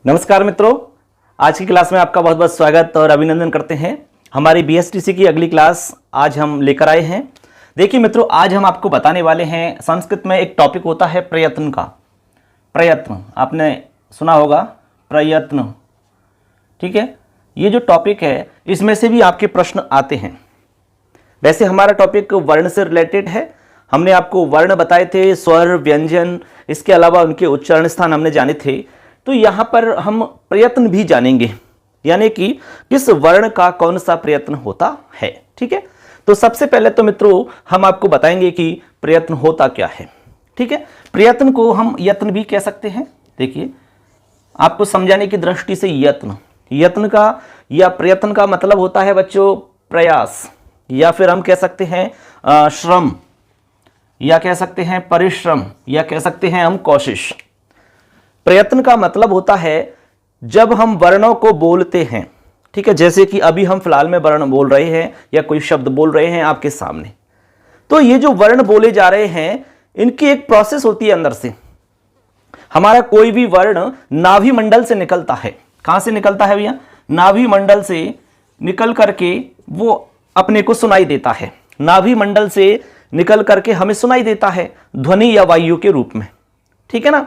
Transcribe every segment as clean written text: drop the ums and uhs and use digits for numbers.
नमस्कार मित्रों, आज की क्लास में आपका बहुत बहुत स्वागत और अभिनंदन करते हैं। हमारी बीएसटीसी की अगली क्लास आज हम लेकर आए हैं। देखिए मित्रों, आज हम आपको बताने वाले हैं, संस्कृत में एक टॉपिक होता है प्रयत्न का। प्रयत्न आपने सुना होगा, प्रयत्न, ठीक है। ये जो टॉपिक है इसमें से भी आपके प्रश्न आते हैं। वैसे हमारा टॉपिक वर्ण से रिलेटेड है। हमने आपको वर्ण बताए थे, स्वर, व्यंजन, इसके अलावा उनके उच्चारण स्थान हमने जाने थे। तो यहाँ पर हम प्रयत्न भी जानेंगे, यानी कि किस वर्ण का कौन सा प्रयत्न होता है, ठीक है। तो सबसे पहले तो मित्रों हम आपको बताएंगे कि प्रयत्न होता क्या है, ठीक है। प्रयत्न को हम यत्न भी कह सकते हैं। देखिए, आपको समझाने की दृष्टि से यत्न का या प्रयत्न का मतलब होता है बच्चों प्रयास, या फिर हम कह सकते हैं श्रम, या कह सकते हैं परिश्रम, या कह सकते हैं हम कोशिश। प्रयत्न का मतलब होता है जब हम वर्णों को बोलते हैं, ठीक है। जैसे कि अभी हम फिलहाल में वर्ण बोल रहे हैं या कोई शब्द बोल रहे हैं आपके सामने, तो ये जो वर्ण बोले जा रहे हैं इनकी एक प्रोसेस होती है अंदर से। हमारा कोई भी वर्ण नाभि मंडल से निकलता है। कहां से निकलता है भैया? नाभि मंडल से निकल करके वो अपने को सुनाई देता है। नाभि मंडल से निकल करके हमें सुनाई देता है ध्वनि या वायु के रूप में, ठीक है ना।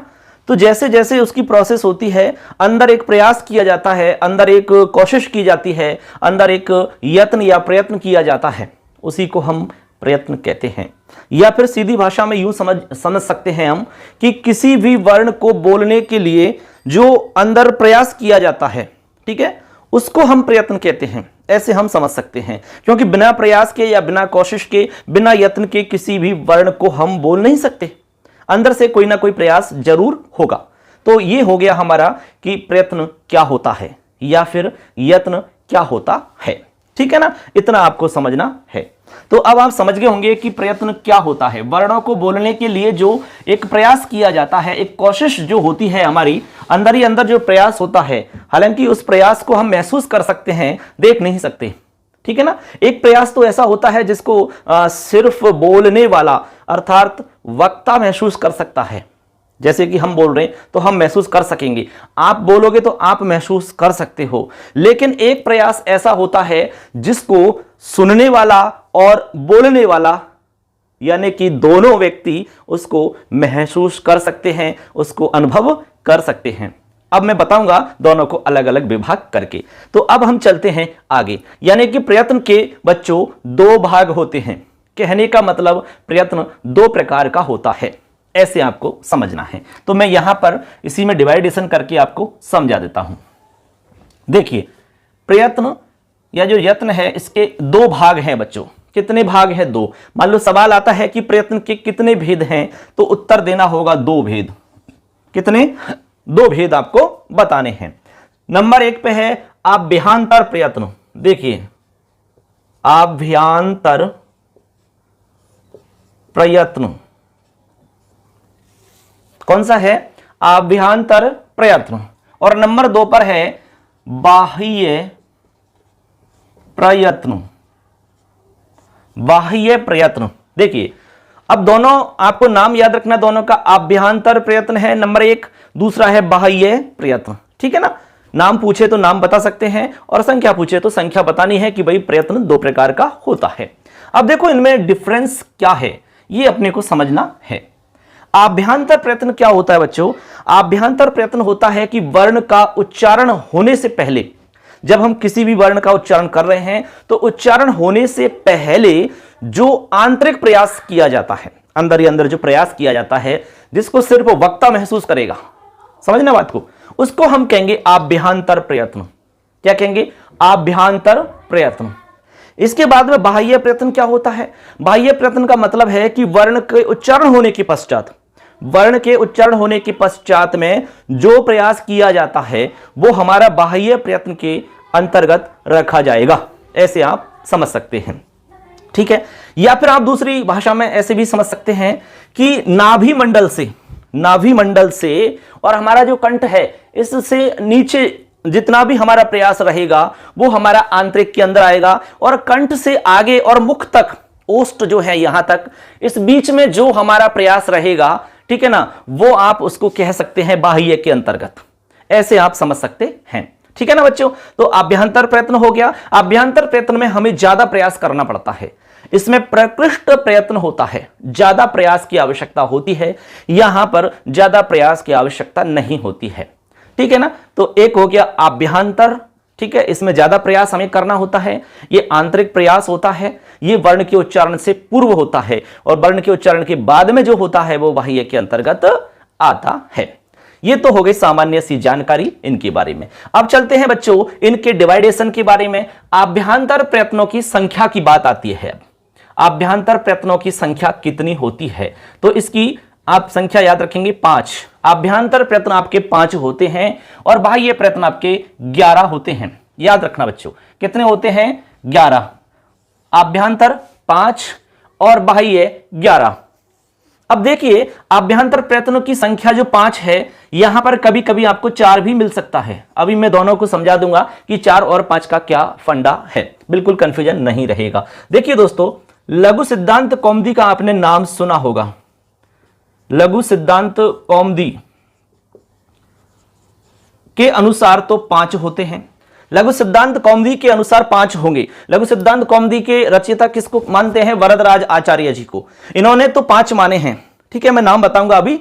तो जैसे जैसे उसकी प्रोसेस होती है, अंदर एक प्रयास किया जाता है, अंदर एक कोशिश की जाती है, अंदर एक यत्न या प्रयत्न किया जाता है, उसी को हम प्रयत्न कहते हैं। या फिर सीधी भाषा में यूं समझ सकते हैं हम कि किसी भी वर्ण को बोलने के लिए जो अंदर प्रयास किया जाता है, ठीक है, उसको हम प्रयत्न कहते हैं। ऐसे हम समझ सकते हैं, क्योंकि बिना प्रयास के या बिना कोशिश के, बिना यत्न के किसी भी वर्ण को हम बोल नहीं सकते। अंदर से कोई ना कोई प्रयास जरूर होगा। तो ये हो गया हमारा कि प्रयत्न क्या होता है या फिर यत्न क्या होता है, ठीक है ना। इतना आपको समझना है। तो अब आप समझ गए होंगे कि प्रयत्न क्या होता है। वर्णों को बोलने के लिए जो एक प्रयास किया जाता है, एक कोशिश जो होती है हमारी अंदर ही अंदर जो प्रयास होता है, हालांकि उस प्रयास को हम महसूस कर सकते हैं, देख नहीं सकते, ठीक है ना। एक प्रयास तो ऐसा होता है जिसको सिर्फ बोलने वाला अर्थात वक्ता महसूस कर सकता है। जैसे कि हम बोल रहे हैं तो हम महसूस कर सकेंगे, आप बोलोगे तो आप महसूस कर सकते हो। लेकिन एक प्रयास ऐसा होता है जिसको सुनने वाला और बोलने वाला, यानी कि दोनों व्यक्ति उसको महसूस कर सकते हैं, उसको अनुभव कर सकते हैं। अब मैं बताऊंगा दोनों को अलग अलग विभाग करके। तो अब हम चलते हैं आगे, यानी कि प्रयत्न के बच्चों दो भाग होते हैं। कहने का मतलब प्रयत्न दो प्रकार का होता है, ऐसे आपको समझना है। तो मैं यहां पर इसी में डिवाइडेशन करके आपको समझा देता हूं। देखिए, प्रयत्न या जो यत्न है इसके दो भाग हैं बच्चों। कितने भाग हैं? दो। मान लो सवाल आता है कि प्रयत्न के कितने भेद हैं, तो उत्तर देना होगा दो भेद। कितने? दो भेद आपको बताने हैं। नंबर एक पे है आभ्यंतर प्रयत्न। देखिए, आभ्यंतर प्रयत्न कौन सा है? आभ्यंतर प्रयत्न। और नंबर दो पर है बाह्य प्रयत्न। बाह्य प्रयत्न। देखिए, अब दोनों आपको नाम याद रखना, दोनों का आभ्यंतर प्रयत्न है नंबर एक, दूसरा है बाह्य प्रयत्न, ठीक है ना। नाम पूछे तो नाम बता सकते हैं और संख्या पूछे तो संख्या बतानी है कि भाई प्रयत्न दो प्रकार का होता है। अब देखो इनमें डिफरेंस क्या है, ये अपने को समझना है। आभ्यंतर प्रयत्न क्या होता है बच्चों? आभ्यंतर प्रयत्न होता है कि वर्ण का उच्चारण होने से पहले, जब हम किसी भी वर्ण का उच्चारण कर रहे हैं तो उच्चारण होने से पहले जो आंतरिक प्रयास किया जाता है, अंदर ही अंदर जो प्रयास किया जाता है, जिसको सिर्फ वक्ता महसूस करेगा, समझना बात को, उसको हम कहेंगे आभ्यंतर प्रयत्न। क्या कहेंगे? आभ्यंतर प्रयत्न। इसके बाद में बाह्य प्रयत्न क्या होता है? बाह्य प्रयत्न का मतलब है कि वर्ण के उच्चारण होने के पश्चात, वर्ण के उच्चारण होने के पश्चात में जो प्रयास किया जाता है वो हमारा बाह्य प्रयत्न के अंतर्गत रखा जाएगा। ऐसे आप समझ सकते हैं, ठीक है। या फिर आप दूसरी भाषा में ऐसे भी समझ सकते हैं कि नाभि मंडल से और हमारा जो कंठ है इससे नीचे जितना भी हमारा प्रयास रहेगा वो हमारा आंतरिक के अंदर आएगा, और कंठ से आगे और मुख तक, ओष्ठ जो है यहां तक, इस बीच में जो हमारा प्रयास रहेगा, ठीक है ना, वो आप उसको कह सकते हैं बाह्य के अंतर्गत। ऐसे आप समझ सकते हैं। ठीक है ना बच्चों। तो अभ्यंतर प्रयत्न हो गया। अभ्यंतर प्रयत्न में हमें ज्यादा प्रयास करना पड़ता है, इसमें प्रकृष्ट प्रयत्न होता है, ज्यादा प्रयास की आवश्यकता होती है, यहां पर ज्यादा प्रयास की आवश्यकता नहीं होती है। ठीक है ना। तो एक हो गया अभ्यंतर, ठीक है, इसमें ज्यादा प्रयास हमें करना होता है। ये आंतरिक प्रयास होता है, ये वर्ण के उच्चारण से पूर्व होता है और वर्ण के उच्चारण के बाद में जो होता है वो बाह्य के अंतर्गत आता है। ये तो हो गई सामान्य सी जानकारी इनके बारे में। अब चलते हैं बच्चों इनके डिवाइडेशन के बारे में। अभ्यंतर प्रयत्नों की संख्या की बात आती है। अभ्यंतर प्रयत्नों की संख्या कितनी होती है, तो इसकी आप संख्या याद रखेंगे 5। अभ्यंतर प्रयत्न आपके 5 होते हैं और बाह्य प्रयत्न आपके 11 होते हैं। याद रखना बच्चों, कितने होते हैं? 11। अभ्यंतर 5 और बाह्य 11। अब देखिए अभ्यंतर प्रयत्नों की संख्या जो 5 है, यहां पर कभी कभी आपको 4 भी मिल सकता है। अभी मैं दोनों को समझा दूंगा कि 4 और 5 का क्या फंडा है, बिल्कुल कंफ्यूजन नहीं रहेगा। देखिए दोस्तों, लघु सिद्धांत कौमुदी का आपने नाम सुना होगा। लघु सिद्धांत कौमुदी के अनुसार तो 5 होते हैं। लघु सिद्धांत कौमुदी के अनुसार 5 होंगे। लघु सिद्धांत कौमुदी के रचयिता किसको मानते हैं? वरदराज आचार्य जी को। इन्होंने तो 5 माने हैं। ठीक है, मैं नाम बताऊंगा अभी।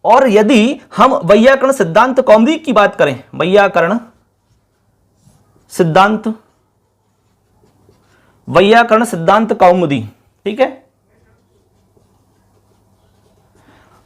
और यदि हम वैयाकरण सिद्धांत कौमुदी की बात करें, वैयाकरण सिद्धांत कौमुदी, ठीक है,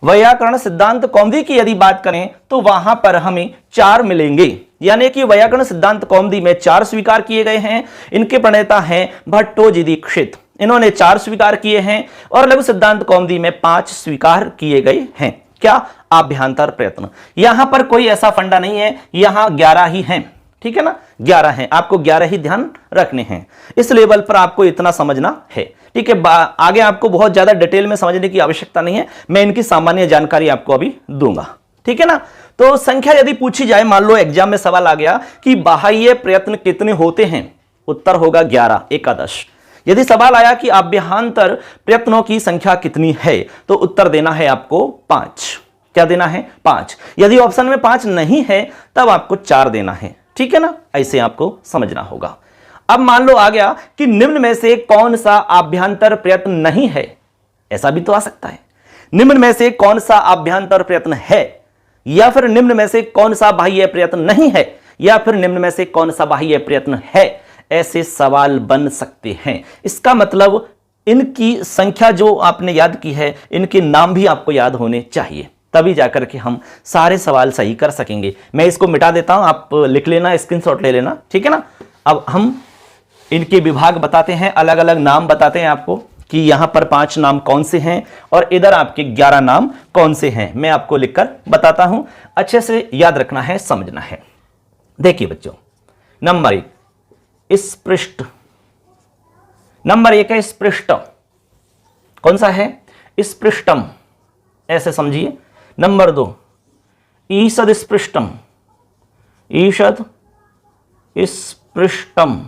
वैयाकरण सिद्धांत कौमुदी की यदि बात करें तो वहां पर हमें 4 मिलेंगे। यानी कि वैयाकरण सिद्धांत कौमुदी में 4 स्वीकार किए गए हैं। इनके प्रणेता हैं भट्टोजी दीक्षित, इन्होंने 4 स्वीकार किए हैं। और लघु सिद्धांत कौमुदी में 5 स्वीकार किए गए हैं। क्या? अभ्यंतर प्रयत्न। यहां पर कोई ऐसा फंडा नहीं है, यहां 11 ही हैं। ठीक है ना, 11 हैं, आपको 11 ही ध्यान रखने हैं। इस लेवल पर आपको इतना समझना है। ठीक है, आगे आपको बहुत ज्यादा डिटेल में समझने की आवश्यकता नहीं है, मैं इनकी सामान्य जानकारी आपको अभी दूंगा। ठीक है ना। तो संख्या यदि पूछी जाए, मान लो एग्जाम में सवाल आ गया कि बाह्य प्रयत्न कितने होते हैं, उत्तर होगा 11, एकादश। यदि सवाल आया कि अभ्यंतर प्रयत्नों की संख्या कितनी है, तो उत्तर देना है आपको 5। क्या देना है? 5। यदि ऑप्शन में 5 नहीं है तब आपको 4 देना है। ठीक है ना, ऐसे आपको समझना होगा। अब मान लो आ गया कि निम्न में से कौन सा अभ्यंतर प्रयत्न नहीं है, ऐसा भी तो आ सकता है। निम्न में से कौन सा अभ्यंतर प्रयत्न है, या फिर निम्न में से कौन सा बाह्य प्रयत्न नहीं है, या फिर निम्न में से कौन सा बाह्य प्रयत्न है, ऐसे सवाल बन सकते हैं। इसका मतलब इनकी संख्या जो आपने याद की है, इनके नाम भी आपको याद होने चाहिए, तभी जाकर के हम सारे सवाल सही कर सकेंगे। मैं इसको मिटा देता हूं, आप लिख लेना, स्क्रीनशॉट ले लेना। ठीक है ना। अब हम इनके विभाग बताते हैं, अलग अलग नाम बताते हैं आपको कि यहां पर 5 नाम कौन से हैं और इधर आपके 11 नाम कौन से हैं। मैं आपको लिखकर बताता हूं, अच्छे से याद रखना है, समझना है। देखिए बच्चों, नंबर 1 स्पृष्ट। नंबर 1 है स्पृष्ट। कौन सा है? स्पृष्टम, ऐसे समझिए। नंबर 2 ईषद स्पृष्टम। ईषद स्पृष्टम।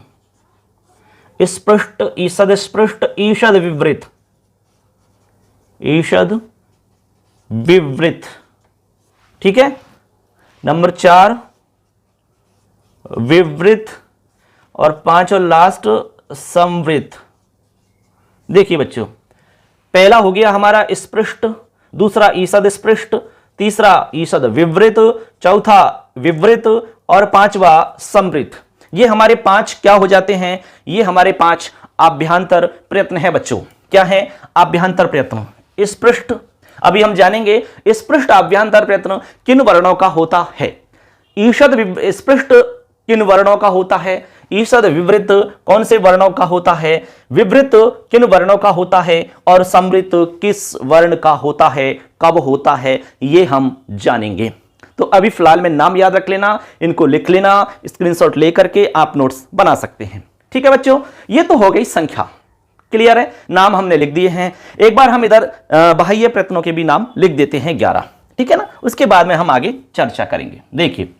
स्पृष्ट, ईषद स्पृष्ट, ईषद विवृत। ईषद विवृत। ठीक है। नंबर 4 विवृत और 5 और लास्ट संवृत। देखिए बच्चों, पहला हो गया हमारा स्पृष्ट, दूसरा ईषद स्पृष्ट, तीसरा ईषद विवृत, चौथा विवृत और 5वां संवृत। ये हमारे 5 क्या हो जाते हैं? ये हमारे 5 अभ्यंतर प्रयत्न है बच्चों। क्या है? अभ्यंतर प्रयत्न। स्पृष्ट, अभी हम जानेंगे स्पृष्ट अभ्यंतर प्रयत्न किन वर्णों का होता है। ईषद स्पृष्ट किन वर्णों का होता है, ईषद विवृत कौन से वर्णों का होता है, विवृत किन वर्णों का होता है और संवृत किस वर्ण का होता है, कब होता है, ये हम जानेंगे। तो अभी फिलहाल में नाम याद रख लेना, इनको लिख लेना, स्क्रीनशॉट लेकर के आप नोट्स बना सकते हैं। ठीक है बच्चों, ये तो हो गई संख्या। क्लियर है, नाम हमने लिख दिए हैं। एक बार हम इधर बाह्य प्रयत्नों के भी नाम लिख देते हैं 11। ठीक है ना, उसके बाद में हम आगे चर्चा करेंगे। देखिए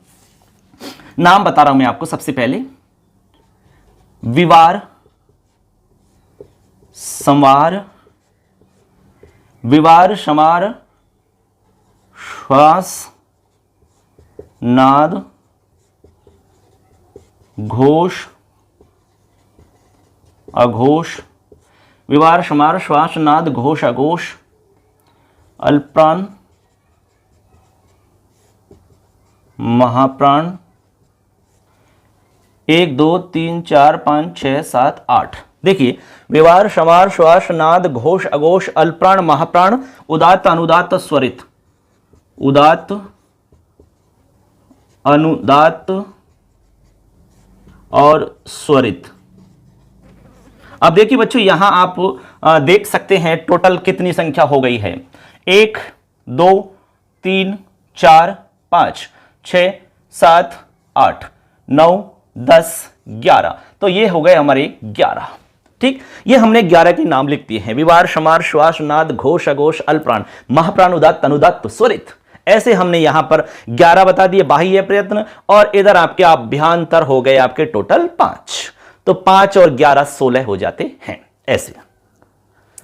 नाम बता रहा हूं मैं आपको। सबसे पहले विवार, संवार, विवार, समार, श्वास, नाद, घोष, अघोष, विवार, समार, श्वास, नाद, घोष, अघोष, अल्पप्राण, महाप्राण, 1 2 3 4 5 6 7 8। देखिए, विवार, समार, श्वास, नाद, घोष, अघोष, अल्पप्राण, महाप्राण, उदात्त, अनुदात्त, स्वरित, उदात्त, अनुदात्त और स्वरित। अब देखिए बच्चों, यहां आप देख सकते हैं टोटल कितनी संख्या हो गई है। 1 2 3 4 5 6 7 8 9 10 11। तो ये हो गए हमारे 11। ठीक, ये हमने 11 के नाम लिख दिए हैं। विवार, समार, श्वास, नाद, घोष, अघोष, अल्पप्राण, महाप्राण, उदात्त, अनुदात्त, स्वरित। ऐसे हमने यहां पर 11 बता दिए बाह्य प्रयत्न, और इधर आपके अभ्यांतर हो गए आपके टोटल 5। तो 5 और 11 16 हो जाते हैं ऐसे।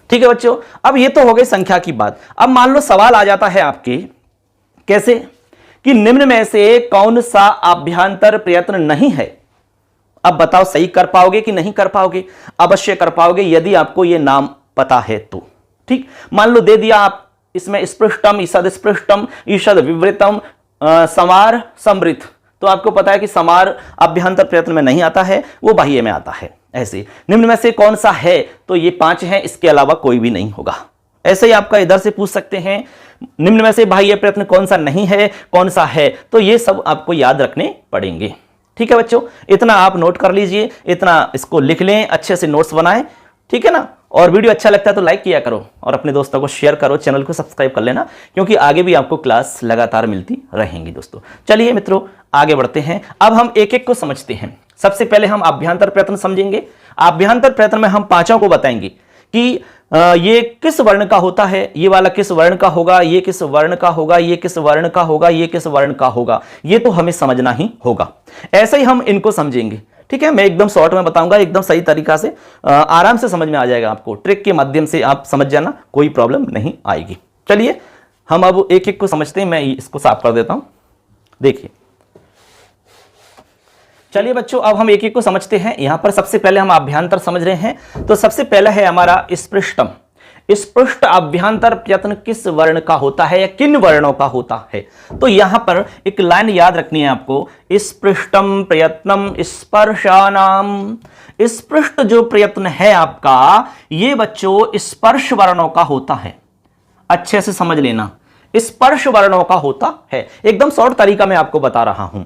ठीक है बच्चों, अब ये तो हो गई संख्या की बात। अब मान लो सवाल आ जाता है आपके, कैसे कि निम्न में से कौन सा अभ्यांतर प्रयत्न नहीं है। अब बताओ, सही कर पाओगे कि नहीं कर पाओगे? अवश्य कर पाओगे यदि आपको यह नाम पता है तो। ठीक, मान लो दे दिया आप इसमें स्पृष्टम, ईषद स्पृष्टम, ईषद विवृतम, समार समृत। तो आपको पता है कि समार अभ्यांतर प्रयत्न में नहीं आता है, वो बाह्य में आता है। ऐसे निम्न में से कौन सा है, तो ये 5 हैं, इसके अलावा कोई भी नहीं होगा। ऐसे ही आपका इधर से पूछ सकते हैं, निम्न में से बाह्य प्रयत्न कौन सा नहीं है, कौन सा है। तो ये सब आपको याद रखने पड़ेंगे। ठीक है बच्चों, इतना आप नोट कर लीजिए, इतना इसको लिख लें, अच्छे से नोट्स बनाएं। ठीक है ना। और वीडियो अच्छा लगता है तो लाइक किया करो और अपने दोस्तों को शेयर करो, चैनल को सब्सक्राइब कर लेना, क्योंकि आगे भी आपको क्लास लगातार मिलती रहेंगी दोस्तों। चलिए मित्रों, आगे बढ़ते हैं। अब हम एक एक को समझते हैं। सबसे पहले हम अभ्यांतर प्रयत्न समझेंगे। अभ्यांतर प्रयत्न में हम 5 को बताएंगे कि ये किस वर्ण का होता है, ये वाला किस वर्ण का होगा, ये किस वर्ण का होगा, ये किस वर्ण का होगा, ये किस वर्ण का होगा। ये तो हमें समझना ही होगा। ऐसे ही हम इनको समझेंगे। ठीक है, मैं एकदम शॉर्ट में बताऊंगा, एकदम सही तरीका से, आराम से समझ में आ जाएगा आपको। ट्रिक के माध्यम से आप समझ जाना, कोई प्रॉब्लम नहीं आएगी। चलिए हम अब एक एक को समझते हैं। मैं इसको साफ कर देता हूं। देखिए, चलिए बच्चों, अब हम एक एक को समझते हैं। यहां पर सबसे पहले हम अभ्यांतर समझ रहे हैं। तो सबसे पहला है हमारा स्पृष्टम। स्पृष्ट अभ्यांतर प्रयत्न किस वर्ण का होता है या किन वर्णों का होता है? तो यहां पर एक लाइन याद रखनी है आपको, स्पृष्टम प्रयत्नम स्पर्शानाम। स्पृष्ट जो प्रयत्न है आपका, ये बच्चों स्पर्श वर्णों का होता है। अच्छे से समझ लेना, स्पर्श वर्णों का होता है। एकदम शॉर्ट तरीका में आपको बता रहा हूं।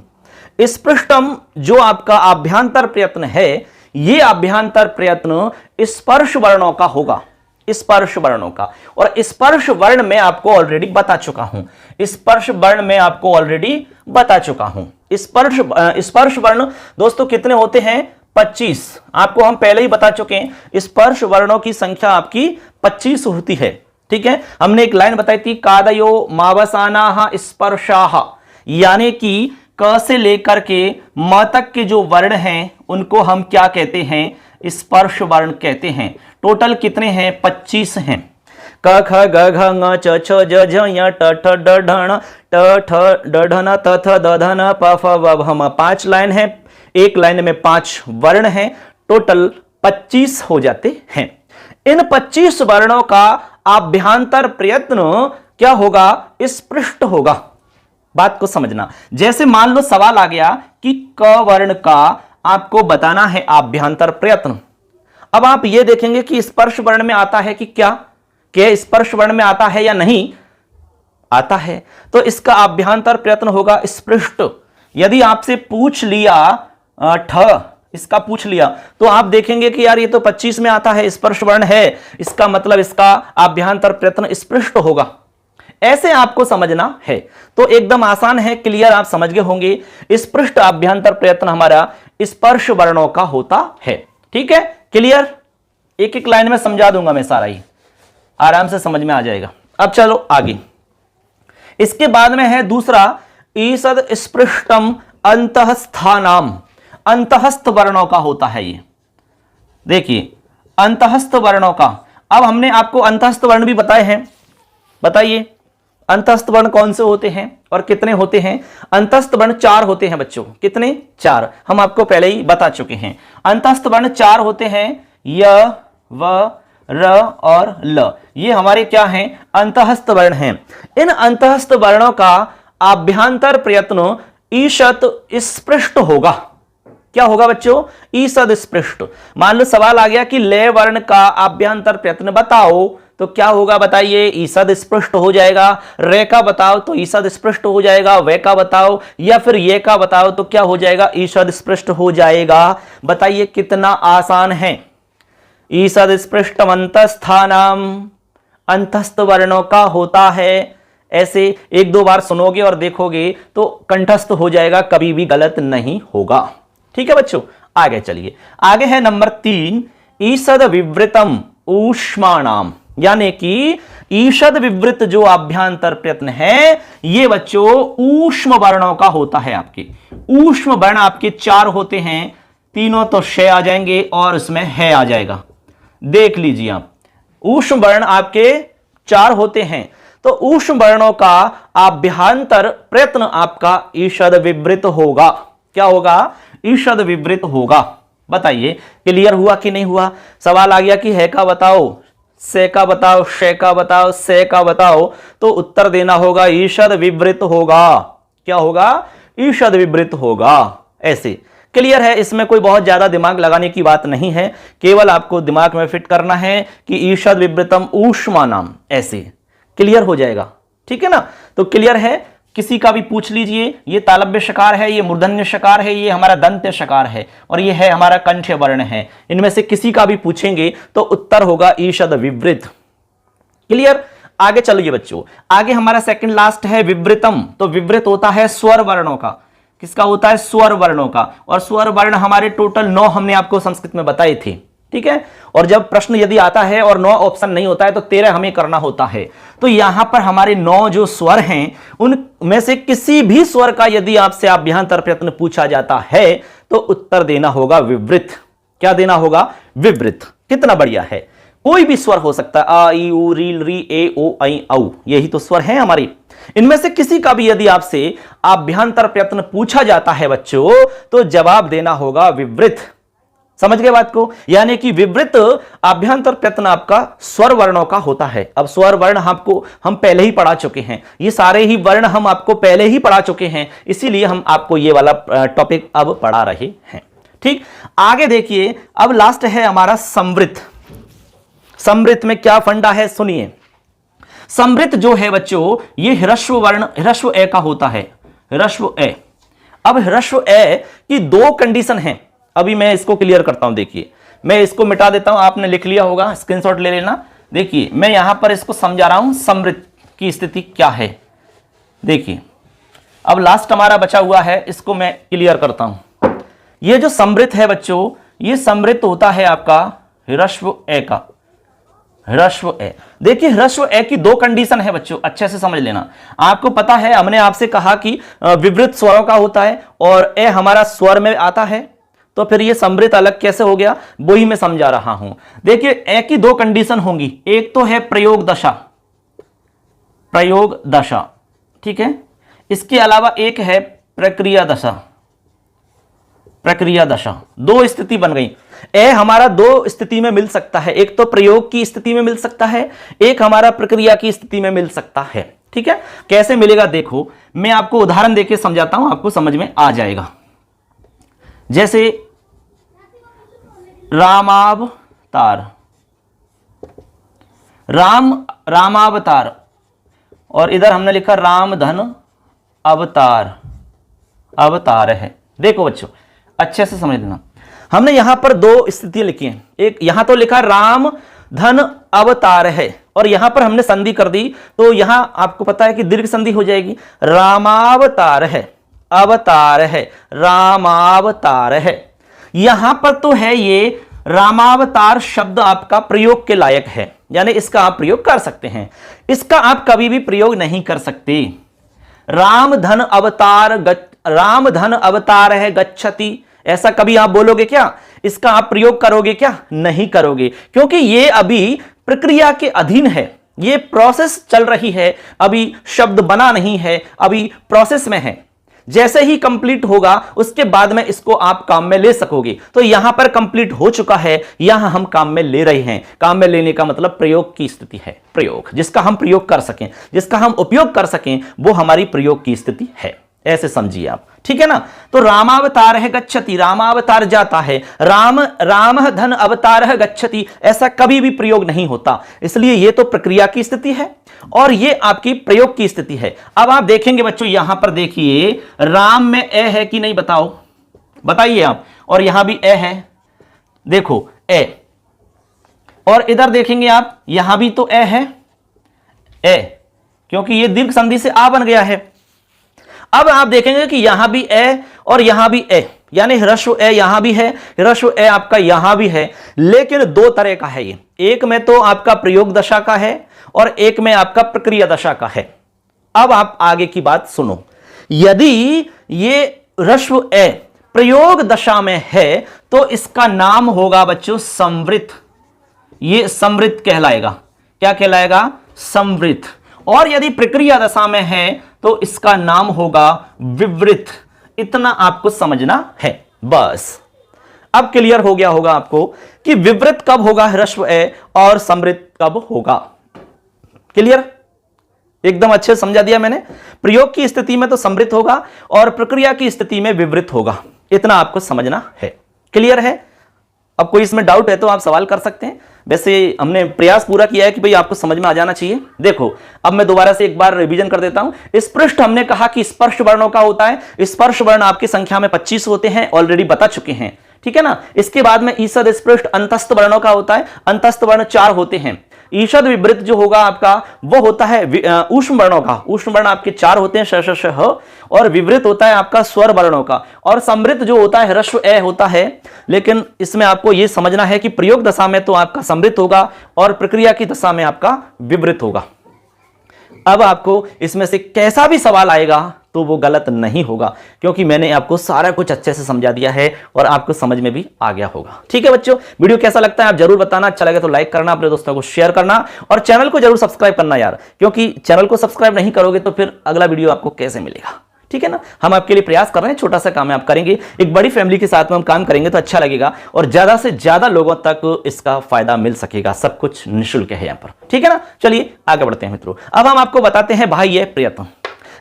स्पृष्टम जो आपका अभ्यांतर प्रयत्न है, यह अभ्यांतर प्रयत्न स्पर्श वर्णों का होगा। स्पर्श वर्णों का, और स्पर्श वर्ण में आपको ऑलरेडी बता चुका हूं। स्पर्श वर्ण में आपको ऑलरेडी बता चुका हूं। स्पर्श वर्ण दोस्तों कितने होते हैं? 25। आपको हम पहले ही बता चुके हैं, स्पर्श वर्णों की संख्या आपकी 25 होती है। ठीक है, हमने एक लाइन बताई थी, कादयो मावसानाः स्पर्शाः, यानी कि क से लेकर के म तक के जो वर्ण हैं उनको हम क्या कहते हैं? स्पर्श वर्ण कहते हैं। टोटल कितने हैं? 25 हैं। क ख ग घ ङ च छ ज झ य ट ठ ड ढ ण ट ठ ड ढ न त थ द ध न प फ व भ म। 5 लाइन है, एक लाइन में 5 वर्ण हैं, टोटल 25 हो जाते हैं। इन 25 वर्णों का अभ्यांतर प्रयत्न क्या होगा? स्पृष्ट होगा। बात को समझना। जैसे मान लो सवाल आ गया कि क वर्ण का आपको बताना है अभ्यांतर प्रयत्न। अब आप ये देखेंगे कि स्पर्श वर्ण में आता है कि क्या स्पर्श वर्ण में आता है या नहीं आता है, तो इसका अभ्यांतर प्रयत्न होगा स्पृष्ट। यदि आपसे पूछ लिया ठ, इसका पूछ लिया, तो आप देखेंगे कि यार ये तो 25 में आता है, स्पर्श वर्ण है, इसका मतलब इसका अभ्यांतर प्रयत्न स्पृष्ट होगा। ऐसे आपको समझना है। तो एकदम आसान है, क्लियर आप समझ गए होंगे। स्पृष्ट अभ्यांतर प्रयत्न हमारा स्पर्श वर्णों का होता है। ठीक है, क्लियर? एक एक लाइन में समझा दूंगा मैं सारा ही, आराम से समझ में आ जाएगा। अब चलो आगे। इसके बाद में है दूसरा, ईषद स्पृष्टम अंतःस्थानाम। अंतःस्थ वर्णों का होता है ये। देखिए, अंतःस्थ वर्णों का। अब हमने आपको अंतःस्थ वर्ण भी बताए हैं, बताइए अंतस्थ वर्ण कौन से होते हैं और कितने होते हैं? अंतस्थ वर्ण 4 होते हैं बच्चों। कितने? 4। हम आपको पहले ही बता चुके हैं। अंतस्थ वर्ण 4 होते हैं, य, व, र और ल। ये हमारे क्या हैं? अंतस्थ वर्ण हैं। इन अंतस्थ वर्णों का आभ्यंतर प्रयत्न ईषत् स्पृष्ट होगा। क्या होगा बच्चों? ईषद स्पृष्ट। मान लो सवाल आ गया कि ले वर्ण का आभ्यंतर प्रयत्न बताओ, तो क्या होगा बताइए? ईषद स्पृष्ट हो जाएगा। रे का बताओ तो ईषद स्पृष्ट हो जाएगा। वे का बताओ या फिर ये का बताओ तो क्या हो जाएगा? ईषद स्पृष्ट हो जाएगा। बताइए कितना आसान है। ईषद स्पृष्टम अंतस्थानाम, अंतस्थ वर्णों का होता है। ऐसे 1-2 बार सुनोगे और देखोगे तो कंठस्थ हो जाएगा, कभी भी गलत नहीं होगा। ठीक है बच्चों, आगे चलिए। आगे है नंबर 3, ईषद विवृतम ऊष्माणाम, यानी कि ईषद विवृत जो आभ्यंतर प्रयत्न है ये बच्चों ऊष्म वर्णों का होता है। आपके ऊष्म वर्ण आपके 4 होते हैं, तीनों तो श आ जाएंगे और इसमें है आ जाएगा। देख लीजिए आप, ऊष्म वर्ण आपके 4 होते हैं, तो ऊष्म वर्णों का आभ्यंतर प्रयत्न आपका ईषद विवृत होगा। क्या होगा? ईषद विवृत होगा। बताइए क्लियर हुआ कि नहीं हुआ? सवाल आ गया कि है का बताओ, से का बताओ, शे का बताओ, से का बताओ, तो उत्तर देना होगा ईषद विवृत होगा। क्या होगा? ईषद विवृत होगा। ऐसे क्लियर है। इसमें कोई बहुत ज्यादा दिमाग लगाने की बात नहीं है, केवल आपको दिमाग में फिट करना है कि ईषद विवृतम ऊष्मानाम, ऐसे क्लियर हो जाएगा। ठीक है ना? तो क्लियर है। किसी का भी पूछ लीजिए, ये तालव्य शकार है, ये मूर्धन्य शकार है, ये हमारा दंत्य शकार है और ये है हमारा कंठ्य वर्ण है। इनमें से किसी का भी पूछेंगे तो उत्तर होगा ईषद विवृत। क्लियर? आगे चलिए बच्चों, आगे हमारा सेकंड लास्ट है विवृतम। तो विवृत होता है स्वर वर्णों का। किसका होता है? स्वर वर्णों का। और स्वर वर्ण हमारे टोटल 9 हमने आपको संस्कृत में बताए थे। ठीक है? और जब प्रश्न यदि आता है और 9 ऑप्शन नहीं होता है तो 13 हमें करना होता है। तो यहां पर हमारे 9 जो स्वर हैं उनमें से किसी भी स्वर का यदि आपसे आभ्यंतर प्रयत्न पूछा जाता है तो उत्तर देना होगा विवृत। क्या देना होगा? विवृत। कितना बढ़िया है। कोई भी स्वर हो सकता है, आ, ई, उ, री, री, ए, ओ, ऐ, औ, यही तो स्वर हैं हमारे। इनमें से किसी का भी यदि आपसे आभ्यंतर प्रयत्न पूछा जाता है बच्चों तो जवाब देना होगा विवृत। समझ गए बात को? यानी कि विवृत आभ्यंतर प्रयत्न आपका स्वर वर्णों का होता है। अब स्वर वर्ण आपको हम पहले ही पढ़ा चुके हैं, ये सारे ही वर्ण हम आपको पहले ही पढ़ा चुके हैं, इसीलिए हम आपको ये वाला टॉपिक अब पढ़ा रहे हैं। ठीक, आगे देखिए। अब लास्ट है हमारा संवृत। संवृत में क्या फंडा है सुनिए। संवृत जो है बच्चों ये ह्रस्व वर्ण, ह्रस्व ए का होता है। ह्रस्व ए। अब ह्रस्व ए की 2 कंडीशन है। अभी मैं इसको क्लियर करता हूं। देखिए मैं इसको मिटा देता हूं, आपने लिख लिया होगा, स्क्रीनशॉट ले लेना। देखिए मैं यहां पर इसको समझा रहा हूं संवृत की स्थिति क्या है। देखिए अब लास्ट हमारा बचा हुआ है, इसको मैं क्लियर करता हूं। ये जो संवृत है बच्चों ये संवृत होता है आपका ह्रस्व ए का। ह्रस्व ए। देखिए ह्रस्व ए की 2 कंडीशन है बच्चों, अच्छे से समझ लेना। आपको पता है हमने आपसे कहा कि विवृत स्वरों का होता है और ए हमारा स्वर में आता है, तो फिर ये संवृत अलग कैसे हो गया वो ही मैं समझा रहा हूं। देखिए ए की 2 कंडीशन होंगी। एक तो है प्रयोग दशा, प्रयोग दशा, ठीक है। इसके अलावा एक है प्रक्रिया दशा, प्रक्रिया दशा। 2 स्थिति बन गई। ए हमारा 2 स्थिति में मिल सकता है, एक तो प्रयोग की स्थिति में मिल सकता है, एक हमारा प्रक्रिया की स्थिति में मिल सकता है। ठीक है, कैसे मिलेगा देखो मैं आपको उदाहरण देके समझाता हूं, आपको समझ में आ जाएगा। जैसे रामावतार, रामावतार, और इधर हमने लिखा रामधन अवतार, अवतार है। देखो बच्चों अच्छे से समझ लेना, हमने यहां पर 2 स्थितियां लिखी हैं। एक यहां तो लिखा राम धन अवतार है और यहां पर हमने संधि कर दी, तो यहां आपको पता है कि दीर्घ संधि हो जाएगी। रामावतार है, अवतार है, रामावतार है। यहां पर तो है ये रामावतार शब्द आपका प्रयोग के लायक है, यानी इसका आप प्रयोग कर सकते हैं। इसका आप कभी भी प्रयोग नहीं कर सकते। रामधन अवतार, रामधन अवतार है गच्छति, ऐसा कभी आप बोलोगे क्या? इसका आप प्रयोग करोगे क्या? नहीं करोगे, क्योंकि ये अभी प्रक्रिया के अधीन है। ये प्रोसेस चल रही है, अभी शब्द बना नहीं है, अभी प्रोसेस में है। जैसे ही कंप्लीट होगा उसके बाद में इसको आप काम में ले सकोगे। तो यहां पर कंप्लीट हो चुका है, यहां हम काम में ले रहे हैं। काम में लेने का मतलब प्रयोग की स्थिति है। प्रयोग जिसका हम प्रयोग कर सकें, जिसका हम उपयोग कर सकें, वो हमारी प्रयोग की स्थिति है। ऐसे समझिए आप, ठीक है ना। तो रामावतार है गच्छति, रामावतार जाता है। राम राम धन अवतार है गच्छति, ऐसा कभी भी प्रयोग नहीं होता। इसलिए ये तो प्रक्रिया की स्थिति है और ये आपकी प्रयोग की स्थिति है। अब आप देखेंगे बच्चों, यहां पर देखिए राम में ए है कि नहीं, बताओ, बताइए आप। और यहां भी ए है, देखो ए। और इधर देखेंगे आप, यहां भी तो ए है, ए, क्योंकि ये दीर्घ संधि से आ बन गया है। अब आप देखेंगे कि यहां भी ए और यहां भी ए, यानी ह्रस्व ए यहां भी है, ह्रस्व ए आपका यहां भी है, लेकिन दो तरह का है ये। एक में तो आपका प्रयोग दशा का है और एक में आपका प्रक्रिया दशा का है। अब आप आगे की बात सुनो। यदि ये ह्रस्व ए प्रयोग दशा में है तो इसका नाम होगा बच्चों संवृत। ये संवृत कहलाएगा। क्या कहलाएगा? संवृत। और यदि प्रक्रिया दशा में है तो इसका नाम होगा विवृत। इतना आपको समझना है बस। अब क्लियर हो गया होगा आपको कि विवृत कब होगा ह्रस्व ए और संवृत कब होगा। क्लियर? एकदम अच्छे समझा दिया मैंने। प्रयोग की स्थिति में तो संवृत होगा और प्रक्रिया की स्थिति में विवृत होगा। इतना आपको समझना है। क्लियर है? अब कोई इसमें डाउट है तो आप सवाल कर सकते हैं। वैसे हमने प्रयास पूरा किया है कि भाई आपको समझ में आ जाना चाहिए। देखो, अब मैं दोबारा से एक बार रिवीजन कर देता हूं। स्पृष्ट हमने कहा कि स्पर्श वर्णों का होता है। स्पर्श वर्ण आपकी संख्या में 25 होते हैं, ऑलरेडी बता चुके हैं, ठीक है ना। इसके बाद में ईषद स्पृष्ट अंतस्थ वर्णों का होता है। अंतस्थ वर्ण 4 होते हैं। ईषद विवृत जो होगा आपका वो होता है ऊष्म वर्णों का। ऊष्म वर्ण आपके 4 होते हैं, श श ह, और विवृत होता है आपका स्वर वर्णों का। और समृत जो होता है ह्रस्व ए होता है। लेकिन इसमें आपको यह समझना है कि प्रयोग दशा में तो आपका समृत होगा और प्रक्रिया की दशा में आपका विवृत होगा। अब आपको इसमें से कैसा भी सवाल आएगा तो वो गलत नहीं होगा, क्योंकि मैंने आपको सारा कुछ अच्छे से समझा दिया है और आपको समझ में भी आ गया होगा। ठीक है बच्चों, वीडियो कैसा लगता है आप जरूर बताना। अच्छा लगे तो लाइक करना, अपने दोस्तों को शेयर करना और चैनल को जरूर सब्सक्राइब करना यार, क्योंकि चैनल को सब्सक्राइब नहीं करोगे तो फिर अगला वीडियो आपको कैसे मिलेगा। ठीक है ना। हम आपके लिए प्रयास कर रहे हैं, छोटा सा काम है आप करेंगे, एक बड़ी फैमिली के साथ में हम काम करेंगे तो अच्छा लगेगा और ज्यादा से ज्यादा लोगों तक इसका फायदा मिल सकेगा। सब कुछ निःशुल्क है यहाँ पर, ठीक है ना। चलिए आगे बढ़ते हैं मित्रों। अब हम आपको बताते हैं बाह्य प्रयत्न।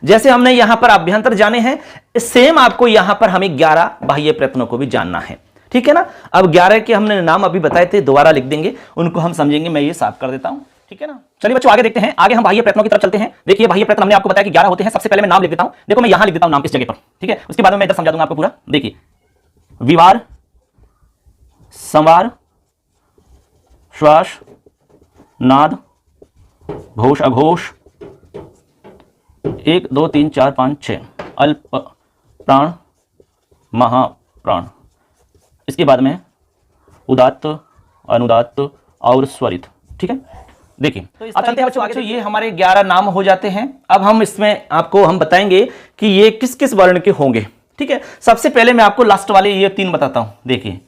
जैसे हमने यहां पर अभ्यंतर जाने हैं, सेम आपको यहां पर हमें 11 बाह्य प्रयत्नों को भी जानना है, ठीक है ना। अब 11 के हमने नाम अभी बताए थे, दोबारा लिख देंगे, उनको हम समझेंगे। मैं ये साफ कर देता हूं, ठीक है ना। चलिए बच्चों आगे देखते हैं। आगे हम बाह्य प्रयत्नों की तरफ चलते हैं। देखिए बाह्य प्रयत्न हमने आपको बताया कि 11 होते हैं। सबसे पहले मैं नाम लिख देता हूं। देखो मैं यहां लिख देता हूं नाम इस जगह पर, ठीक है। उसके बाद में मैं इधर समझा दूंगा आपको पूरा। देखिए विवार, संवार, श्वास, नाद, घोष, अघोष, 1 2 3 4 5 6, अल्प प्राण, महाप्राण। इसके बाद में उदात्त, अनुदात्त और स्वरित, ठीक है। देखिए अब चलते हैं बच्चों आगे। ये हमारे 11 नाम हो जाते हैं। अब हम इसमें आपको हम बताएंगे कि ये किस किस वर्ण के होंगे, ठीक है। सबसे पहले मैं आपको लास्ट वाले ये 3 बताता हूं। देखिए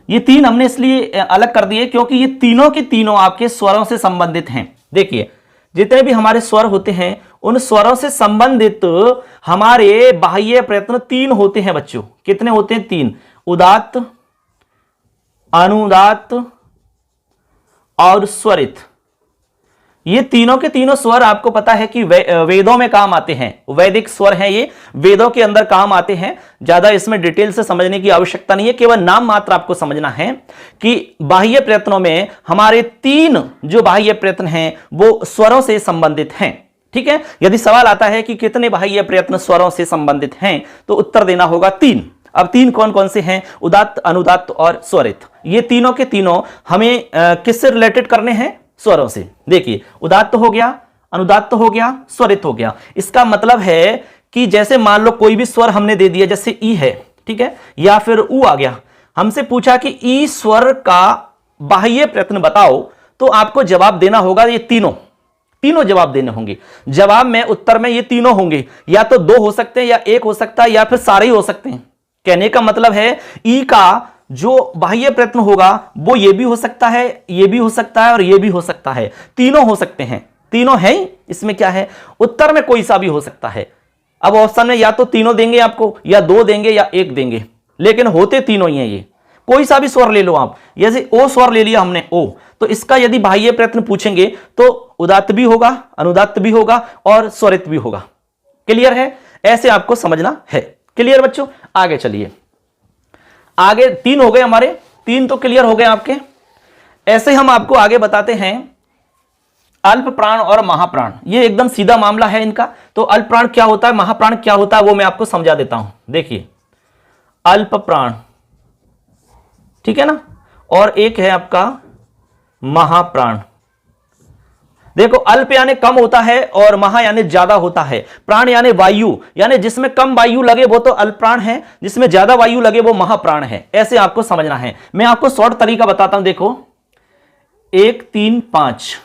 ये 3 हमने इसलिए अलग कर दिए क्योंकि ये तीनों के तीनों आपके स्वरों से संबंधित हैं। देखिए जितने भी हमारे स्वर होते हैं उन स्वरों से संबंधित हमारे बाह्य प्रयत्न 3 होते हैं बच्चों। कितने होते हैं? 3। उदात्त, अनुदात्त और स्वरित। ये तीनों के तीनों स्वर आपको पता है कि वेदों में काम आते हैं। वैदिक स्वर हैं ये, वेदों के अंदर काम आते हैं। ज्यादा इसमें डिटेल से समझने की आवश्यकता नहीं है, केवल नाम मात्र आपको समझना है कि बाह्य प्रयत्नों में हमारे 3 जो बाह्य प्रयत्न हैं वो स्वरों से संबंधित हैं, ठीक है। यदि सवाल आता है कि कितने बाह्य प्रयत्न स्वरों से संबंधित हैं तो उत्तर देना होगा 3। अब 3 कौन कौन से हैं? उदात्त, अनुदात्त और स्वरित। ये तीनों के तीनों हमें किससे रिलेटेड करने हैं? स्वरों से। देखिए उदात्त हो गया, अनुदात्त हो गया, स्वरित हो गया। इसका मतलब है कि जैसे मान लो कोई भी स्वर हमने दे दिया, जैसे ई है, ठीक है, या फिर ऊ आ गया, हमसे पूछा कि ई स्वर का बाह्य प्रयत्न बताओ, तो आपको जवाब देना होगा ये तीनों जवाब देने होंगे। जवाब में उत्तर में ये तीनों होंगे, या तो 2 हो सकते हैं, या 1 हो सकता है, या फिर सारे ही हो सकते हैं। कहने का मतलब है ई का जो बाह्य प्रयत्न होगा वो ये भी हो सकता है, ये भी हो सकता है और ये भी हो सकता है। तीनों हो सकते हैं। तीनों है ही, इसमें क्या है, उत्तर में कोई सा भी हो सकता है। अब ऑप्शन में या तो तीनों देंगे आपको, या दो देंगे, या एक देंगे, लेकिन होते तीनों ही हैं ये। कोई सा भी स्वर ले लो आप, जैसे ओ स्वर ले लिया हमने ओ, तो इसका यदि बाह्य प्रयत्न पूछेंगे तो उदात्त भी होगा, अनुदात्त भी होगा और स्वरित भी होगा। क्लियर है? ऐसे आपको समझना है। क्लियर बच्चों? आगे चलिए, आगे तीन हो गए हमारे, तीन तो क्लियर हो गए आपके। ऐसे हम आपको आगे बताते हैं अल्प प्राण और महाप्राण, ये एकदम सीधा मामला है इनका। तो अल्प प्राण क्या होता है, महाप्राण क्या होता है, वो मैं आपको समझा देता हूं। देखिए, अल्प प्राण, ठीक है ना, और एक है आपका महाप्राण। देखो, अल्प यानी कम होता है और महा यानी ज्यादा होता है। प्राण यानी वायु, यानी जिसमें कम वायु लगे वो तो अल्प प्राण है, जिसमें ज्यादा वायु लगे वो महाप्राण है। ऐसे आपको समझना है। मैं आपको शॉर्ट तरीका बताता हूं। देखो, 1 3 5,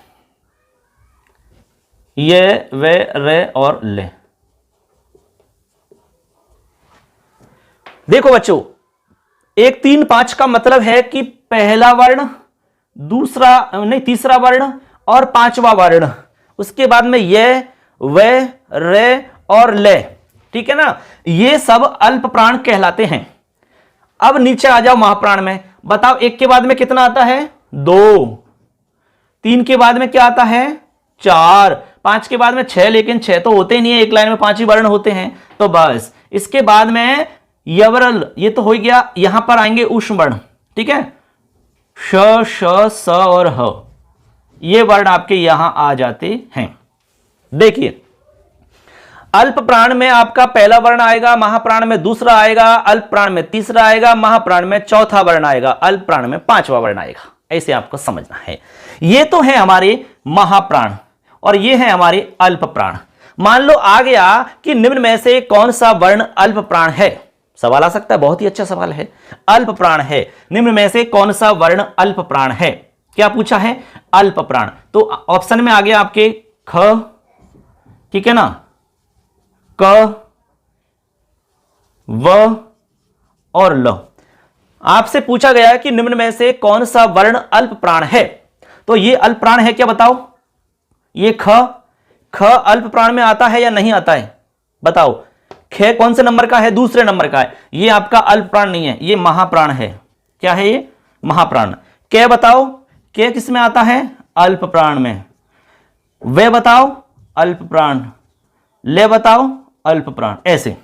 ये वे रे और ले। देखो बच्चों, 1 3 5 का मतलब है कि पहला वर्ण, दूसरा नहीं तीसरा वर्ण और पांचवा वर्ण, उसके बाद में ये वे रे और ले, ठीक है ना, ये सब अल्प प्राण कहलाते हैं। अब नीचे आ जाओ महाप्राण में। बताओ, 1 के बाद में कितना आता है, 2, 3 के बाद में क्या आता है, 4, 5 के बाद में 6, लेकिन 6 तो होते ही नहीं है, एक लाइन में 5 ही वर्ण होते हैं। तो बस इसके बाद में यवरल, ये तो हो गया। यहां पर आएंगे उष्ण वर्ण, ठीक है, श श स और ह, ये वर्ण आपके यहां आ जाते हैं। देखिए, अल्प प्राण में आपका पहला वर्ण आएगा, महाप्राण में दूसरा आएगा, अल्प प्राण में तीसरा आएगा, महाप्राण में चौथा वर्ण आएगा, अल्प प्राण में पांचवा वर्ण आएगा। ऐसे आपको समझना है। ये तो है हमारे महाप्राण और ये है हमारे अल्प प्राण। मान लो आ गया कि निम्न में से कौन सा वर्ण अल्प प्राण है। सवाल आ सकता है, बहुत ही अच्छा सवाल है। अल्प प्राण है, निम्न में से कौन सा वर्ण अल्प प्राण है? क्या पूछा है? अल्प प्राण। तो ऑप्शन में आ गया आपके ख, ठीक है ना, क, व और ल। आपसे पूछा गया है कि निम्न में से कौन सा वर्ण अल्प प्राण है। तो ये अल्प प्राण है क्या, बताओ? ये ख अल्प प्राण में आता है या नहीं आता है? बताओ। ख कौन से नंबर का है? दूसरे नंबर का है। ये आपका अल्प प्राण नहीं है, ये महाप्राण है। क्या है ये? महाप्राण। क बताओ, क किस में आता है? अल्प प्राण में। वे बताओ, अल्प प्राण। ले बताओ, अल्प प्राण। ऐसे,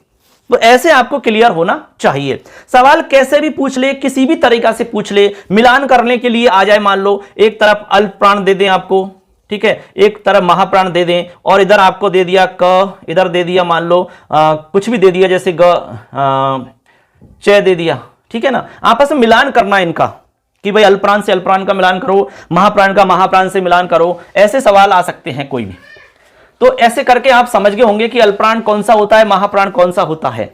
तो ऐसे आपको क्लियर होना चाहिए। सवाल कैसे भी पूछ ले, किसी भी तरीका से पूछ ले, मिलान करने के लिए आ जाए। मान लो एक तरफ अल्प प्राण दे दें आपको, ठीक है, एक तरफ महाप्राण दे दें, और इधर आपको दे दिया क, इधर दे दिया मान लो कुछ भी दे दिया, जैसे ग च दे दिया, ठीक है ना। आपस में मिलान करना इनका कि भाई अल्प प्राण से अल्प प्राण का मिलान करो, महाप्राण का महाप्राण से मिलान करो। ऐसे सवाल आ सकते हैं कोई भी। तो ऐसे करके आप समझ गए होंगे कि अल्प प्राण कौन सा होता है, महाप्राण कौन सा होता है,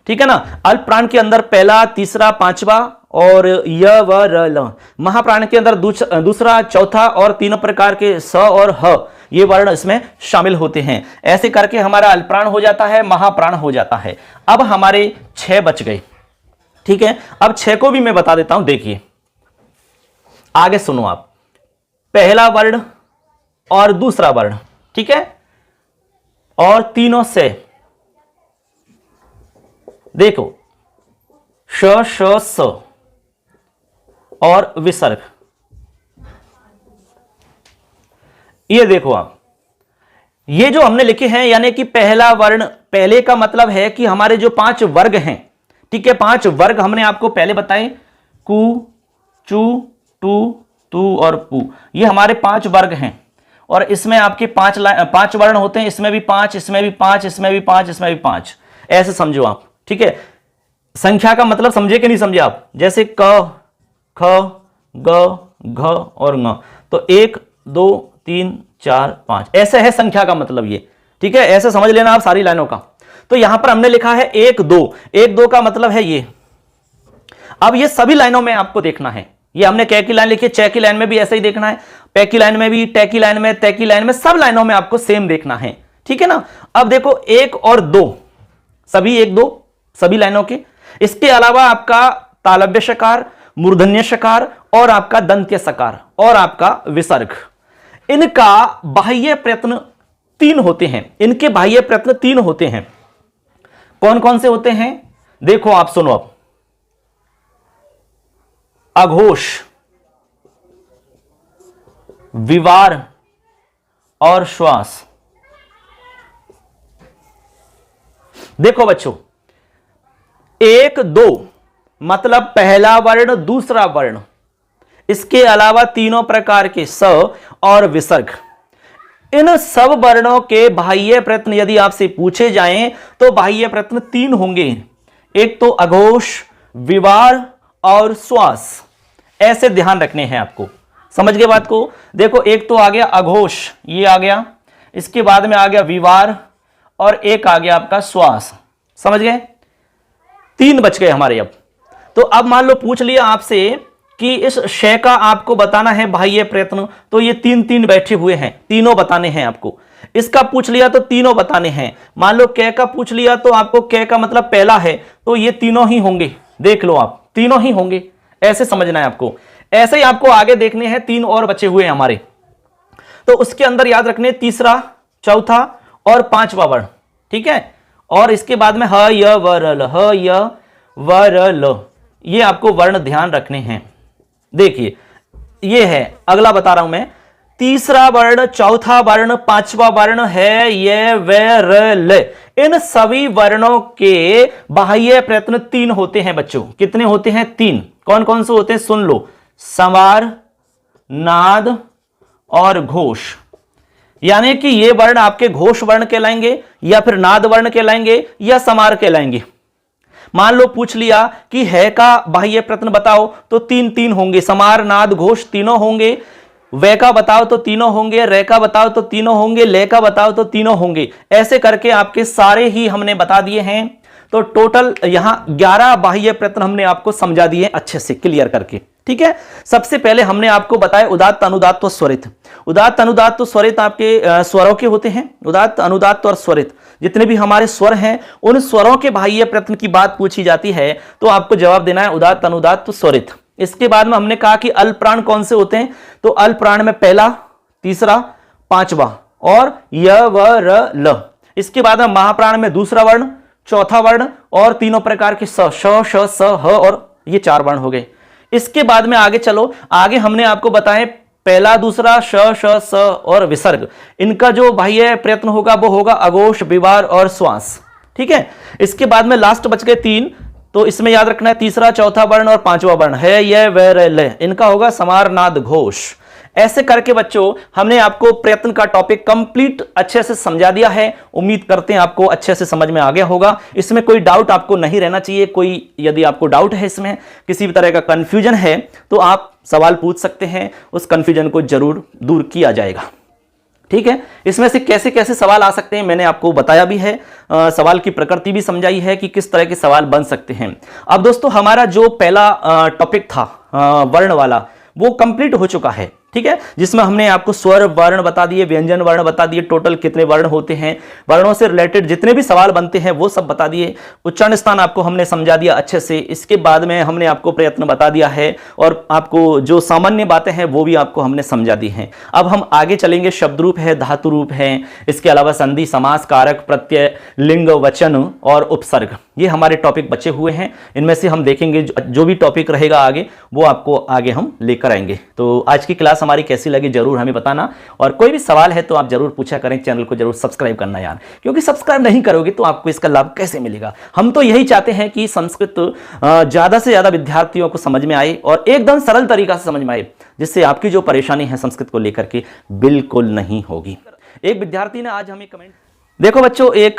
ठीक है ना। अल्प प्राण के अंदर पहला, तीसरा, पांचवा और य व र ल। महाप्राण के अंदर दूसरा, चौथा और 3 प्रकार के स और ह, ये वर्ण इसमें शामिल होते हैं। ऐसे करके हमारा अल्प प्राण हो जाता है, महाप्राण हो जाता है। अब हमारे 6 बच गए, ठीक है। अब 6 को भी मैं बता देता हूं। देखिए, आगे सुनो आप। पहला वर्ण और दूसरा वर्ण, ठीक है, और तीनों से देखो, श श स और विसर्ग। ये देखो आप, ये जो हमने लिखे हैं, यानी कि पहला वर्ण, पहले का मतलब है कि हमारे जो 5 वर्ग हैं, ठीक है, 5 वर्ग हमने आपको पहले बताए, कु, चू, टू, तू और पू। ये हमारे 5 वर्ग हैं और इसमें आपके 5 वर्ण होते हैं। इसमें भी 5, इसमें भी 5, इसमें भी 5, इसमें भी 5। ऐसे समझो आप, ठीक है। संख्या का मतलब समझे कि नहीं समझे आप? जैसे क, ख, ग, घ और ङ। तो 1 2 3 4 5, ऐसे है संख्या का मतलब ये, ठीक है। ऐसे समझ लेना आप सारी लाइनों का। तो यहां पर हमने लिखा है 1 2, 1 2 का मतलब है ये। अब ये सभी लाइनों में आपको देखना है। ये हमने कै की लाइन लिखी, च की लाइन में भी ऐसे ही देखना है, पै की लाइन में भी, टै की लाइन में, तै की लाइन में, सब लाइनों में आपको सेम देखना है, ठीक है ना। अब देखो 1 और 2, सभी 1 2 सभी लाइनों के। इसके अलावा आपका तालव्य शकार, मूर्धन्य शकार और आपका दंत्य सकार और आपका विसर्ग। इनका बाह्य प्रयत्न 3 होते हैं। इनके बाह्य प्रयत्न 3 होते हैं। कौन कौन से होते हैं? देखो आप सुनो अब। अघोष, विवार और श्वास। देखो बच्चों, 1 2 मतलब पहला वर्ण, दूसरा वर्ण, इसके अलावा तीनों प्रकार के स और विसर्ग, इन सब वर्णों के बाह्य प्रयत्न यदि आपसे पूछे जाएं तो बाह्य प्रयत्न 3 होंगे। एक तो अघोष, विवार और श्वास। ऐसे ध्यान रखने हैं आपको। समझ गए बात को? देखो, एक तो आ गया अघोष, ये आ गया, इसके बाद में आ गया विवार और एक आ गया आपका श्वास। समझ गए? 3 बच गए हमारे। अब तो अब मान लो पूछ लिया आपसे कि इस शय का आपको बताना है बाह्य प्रयत्न, तो ये 3 बैठे हुए हैं, तीनों बताने हैं आपको। इसका पूछ लिया तो तीनों बताने हैं। मान लो कै का पूछ लिया तो आपको कै का मतलब पहला है, तो ये तीनों ही होंगे। देख लो आप, तीनों ही होंगे, ऐसे समझना है आपको। ऐसे ही आपको आगे देखने हैं, 3 और बचे हुए हैं हमारे, तो उसके अंदर याद रखने तीसरा, चौथा और 5वां वर्ण। ठीक है? और इसके बाद में ह य व र ल, ह य व र ल, ये आपको वर्ण ध्यान रखने हैं। देखिए, ये है, अगला बता रहा हूं मैं। तीसरा वर्ण, चौथा वर्ण, 5वां वर्ण है ये व र ल। इन सभी वर्णों के बाह्य प्रयत्न 3 होते हैं बच्चों। कितने होते हैं? 3। कौन कौन से होते हैं? सुन लो। संवार, नाद और घोष। यानी कि ये वर्ण आपके घोष वर्ण कहलाएंगे, या फिर नाद वर्ण कहलाएंगे, या समार कहलाएंगे। मान लो पूछ लिया कि है का बाह्य प्रयत्न बताओ, तो 3 होंगे। समार, नाद, घोष तीनों होंगे। वे का बताओ तो तीनों होंगे। रे का बताओ तो तीनों होंगे। ले का बताओ तो तीनों होंगे। ऐसे करके आपके सारे ही हमने बता दिए हैं। तो टोटल यहां 11 बाह्य प्रयत्न हमने आपको समझा दिए अच्छे से, क्लियर करके। ठीक है? सबसे पहले हमने आपको बताया उदात्त, अनुदात्त और स्वरित। उदात्त, अनुदात्त, स्वरित आपके स्वरों के होते हैं। उदात्त, अनुदात्त और स्वरित, जितने भी हमारे स्वर हैं, उन स्वरों के बाह्य प्रयत्न की बात पूछी जाती है तो आपको जवाब देना है उदात्त, अनुदात्त, स्वरित। इसके बाद में हमने कहा कि अल्प प्राण कौन से होते हैं, तो अल्प प्राण में पहला, तीसरा, 5वां और य व र ल। इसके बाद में महाप्राण में दूसरा वर्ण, चौथा वर्ण और तीनों प्रकार के स, श, श, स, ह और ये 4 वर्ण हो गए। इसके बाद में आगे चलो, आगे हमने आपको बताया पहला, दूसरा, श, श, स और विसर्ग। इनका जो बाह्य प्रयत्न होगा वो होगा अघोष, विवार और श्वास। ठीक है? इसके बाद में लास्ट बच गए 3, तो इसमें याद रखना है तीसरा, चौथा वर्ण और 5वां वर्ण है ये व र ल। इनका होगा समार, नाद, घोष। ऐसे करके बच्चों हमने आपको प्रयत्न का टॉपिक कंप्लीट अच्छे से समझा दिया है। उम्मीद करते हैं आपको अच्छे से समझ में आ गया होगा। इसमें कोई डाउट आपको नहीं रहना चाहिए। कोई यदि आपको डाउट है, इसमें किसी भी तरह का कंफ्यूजन है, तो आप सवाल पूछ सकते हैं, उस कंफ्यूजन को जरूर दूर किया जाएगा। ठीक है? इसमें से कैसे कैसे सवाल आ सकते हैं मैंने आपको बताया भी है, सवाल की प्रकृति भी समझाई है कि किस तरह के सवाल बन सकते हैं। अब दोस्तों हमारा जो पहला टॉपिक था वर्ण वाला, वो कंप्लीट हो चुका है। ठीक है? जिसमें हमने आपको स्वर वर्ण बता दिए, व्यंजन वर्ण बता दिए, टोटल कितने वर्ण होते हैं, वर्णों से रिलेटेड जितने भी सवाल बनते हैं वो सब बता दिए। उच्चारण स्थान आपको हमने समझा दिया अच्छे से। इसके बाद में हमने आपको प्रयत्न बता दिया है और आपको जो सामान्य बातें हैं वो भी आपको हमने समझा दी हैं। अब हम आगे चलेंगे। शब्द रूप है, धातु रूप है, इसके अलावा संधि, समास, कारक, प्रत्यय, लिंग, वचन और उपसर्ग, ये हमारे टॉपिक बचे हुए हैं। इनमें से हम देखेंगे जो भी टॉपिक रहेगा आगे, वो आपको आगे हम लेकर आएंगे। तो आज की क्लास हमारी कैसी लगी जरूर हमें बताना, और कोई भी सवाल है तो आप जरूर पूछा करें। चैनल को जरूर सब्सक्राइब करना यार, क्योंकि सब्सक्राइब नहीं करोगे तो आपको इसका लाभ कैसे मिलेगा। हम तो यही चाहते हैं कि संस्कृत ज्यादा से ज्यादा विद्यार्थियों को समझ में आए और एकदम सरल तरीका से समझ में आए, जिससे आपकी जो परेशानी है संस्कृत को लेकर के बिल्कुल नहीं होगी। एक विद्यार्थी ने आज हमें कमेंट, देखो बच्चों, एक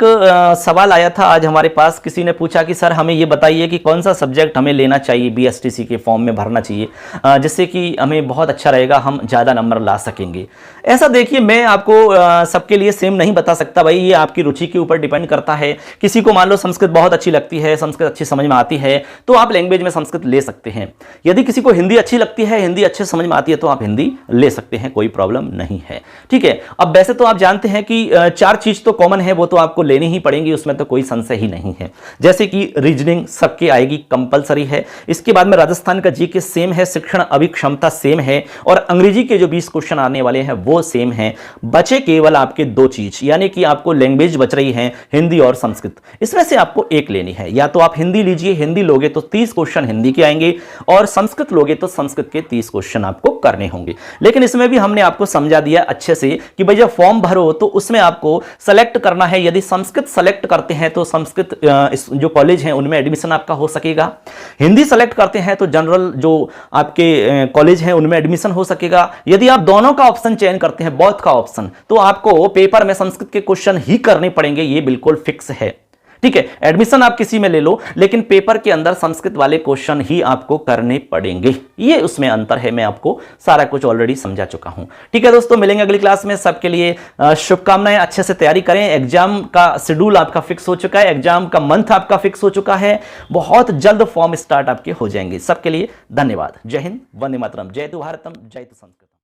सवाल आया था आज हमारे पास। किसी ने पूछा कि सर हमें ये बताइए कि कौन सा सब्जेक्ट हमें लेना चाहिए, बीएसटीसी के फॉर्म में भरना चाहिए, जिससे कि हमें बहुत अच्छा रहेगा, हम ज़्यादा नंबर ला सकेंगे। ऐसा देखिए, मैं आपको सबके लिए सेम नहीं बता सकता भाई, ये आपकी रुचि के ऊपर डिपेंड करता है। किसी को मान लो संस्कृत बहुत अच्छी लगती है, संस्कृत अच्छी समझ में आती है, तो आप लैंग्वेज में संस्कृत ले सकते हैं। यदि किसी को हिंदी अच्छी लगती है, हिंदी अच्छे समझ में आती है, तो आप हिंदी ले सकते हैं, कोई प्रॉब्लम नहीं है। ठीक है? अब वैसे तो आप जानते हैं कि 4 चीज़ तो कॉमन है वो तो आपको लेनी ही पड़ेंगी, उसमें तो कोई संशय ही नहीं है। जैसे कि रीजनिंग सबकी आएगी, कंपलसरी है। इसके बाद में राजस्थान का जीके सेम है, शिक्षण अभिक्षमता सेम है, और अंग्रेजी के जो 20 क्वेश्चन आने वाले हैं वो सेम है। बचे केवल आपके दो चीज, यानी कि आपको लैंग्वेज बच रही है हिंदी और संस्कृत। इसमें से आपको एक लेनी है, या तो आप हिंदी लीजिए, हिंदी लोगे तो 30 क्वेश्चन हिंदी के आएंगे, और संस्कृत लोगे तो संस्कृत के 30 क्वेश्चन आपको करने होंगे। लेकिन इसमें भी हमने आपको समझा दिया अच्छे से कि भैया फॉर्म भरो तो उसमें आपको सेलेक्ट करना है। यदि संस्कृत सेलेक्ट करते हैं तो संस्कृत जो कॉलेज हैं उनमें एडमिशन आपका हो सकेगा। हिंदी सेलेक्ट करते हैं तो जनरल जो आपके कॉलेज हैं उनमें एडमिशन हो सकेगा। यदि आप दोनों का ऑप्शन चयन करते हैं, बोथ का ऑप्शन, तो आपको पेपर में संस्कृत के क्वेश्चन ही करने पड़ेंगे, ये बिल्कुल फिक्स है। ठीक है, एडमिशन आप किसी में ले लो, लेकिन पेपर के अंदर संस्कृत वाले क्वेश्चन ही आपको करने पड़ेंगे। ये उसमें अंतर है, मैं आपको सारा कुछ ऑलरेडी समझा चुका हूं। ठीक है दोस्तों, मिलेंगे अगली क्लास में। सबके लिए शुभकामनाएं, अच्छे से तैयारी करें। एग्जाम का शेड्यूल आपका फिक्स हो चुका है, एग्जाम का मंथ आपका फिक्स हो चुका है, बहुत जल्द फॉर्म स्टार्ट आपके हो जाएंगे। सबके लिए धन्यवाद। जय हिंद, वंदे मातरम, जय तु भारतम, जय तु संस्कृत।